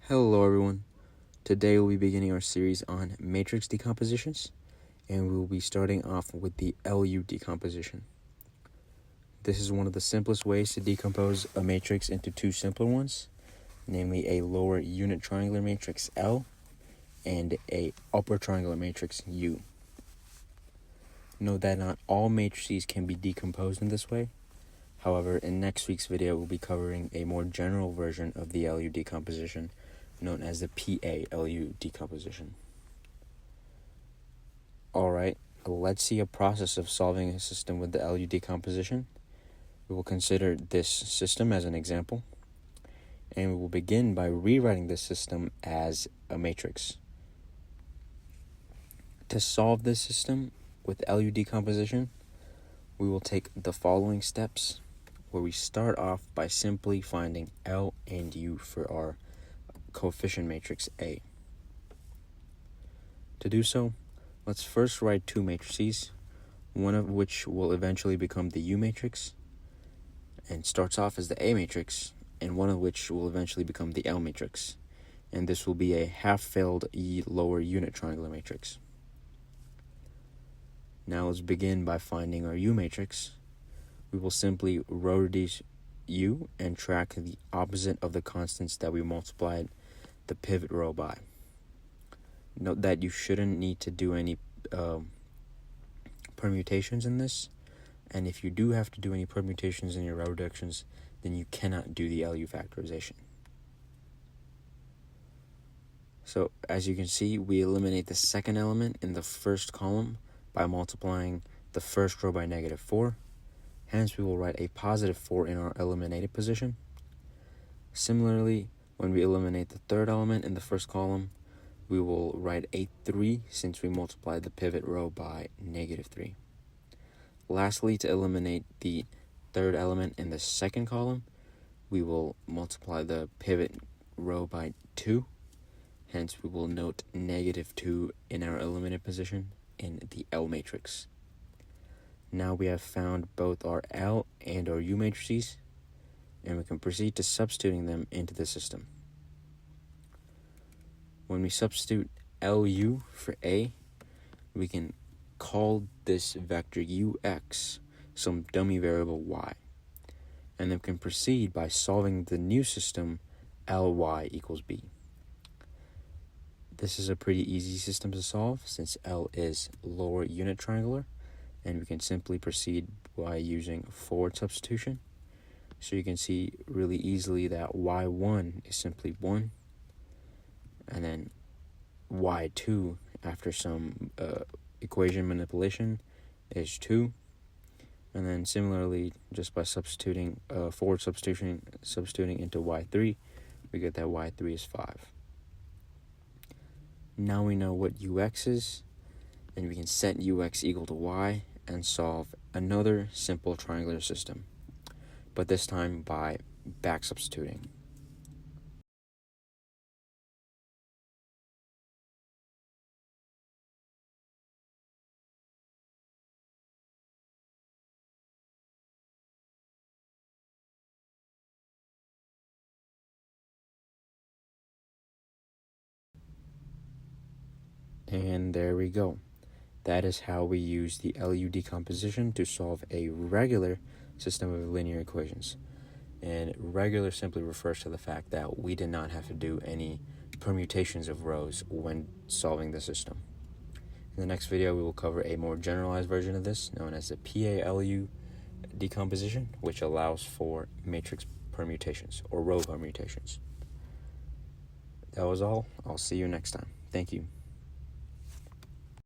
Hello everyone. Today we'll be beginning our series on matrix decompositions, and we will be starting off with the LU decomposition. This is one of the simplest ways to decompose a matrix into two simpler ones, namely a lower unit triangular matrix L and a upper triangular matrix U. Note that not all matrices can be decomposed in this way. However, in next week's video we'll be covering a more general version of the LU decomposition, known as the PA-LU decomposition. Alright, let's see a process of solving a system with the LU decomposition. We will consider this system as an example, and we will begin by rewriting this system as a matrix. To solve this system with LU decomposition, we will take the following steps, where we start off by simply finding L and U for our coefficient matrix A. To do so, let's first write two matrices, one of which will eventually become the U matrix and starts off as the A matrix, and one of which will eventually become the L matrix, and this will be a half-filled lower unit triangular matrix. Now let's begin by finding our U matrix. We will simply row reduce U and track the opposite of the constants that we multiplied the pivot row by. Note that you shouldn't need to do any permutations in this, and if you do have to do any permutations in your row reductions, then you cannot do the LU factorization. So as you can see, we eliminate the second element in the first column by multiplying the first row by -4. Hence, we will write a +4 in our eliminated position. Similarly, when we eliminate the third element in the first column, we will write a 3 since we multiplied the pivot row by -3. Lastly, to eliminate the third element in the second column, we will multiply the pivot row by 2. Hence, we will note -2 in our eliminated position in the L matrix. Now we have found both our L and our U matrices, and we can proceed to substituting them into the system. When we substitute LU for A, we can call this vector UX some dummy variable Y, and then we can proceed by solving the new system LY equals B. This is a pretty easy system to solve since L is lower unit triangular, and we can simply proceed by using forward substitution. So you can see really easily that Y1 is simply 1, and then Y2 after some equation manipulation is 2, and then similarly just by substituting forward substituting into Y3, we get that Y3 is 5. Now we know what UX is, and we can set UX equal to Y and solve another simple triangular system, but this time by back substituting. And there we go. That is how we use the LU decomposition to solve a regular system of linear equations. And regular simply refers to the fact that we did not have to do any permutations of rows when solving the system. In the next video, we will cover a more generalized version of this, known as the PA-LU decomposition, which allows for matrix permutations or row permutations. That was all. I'll see you next time. Thank you.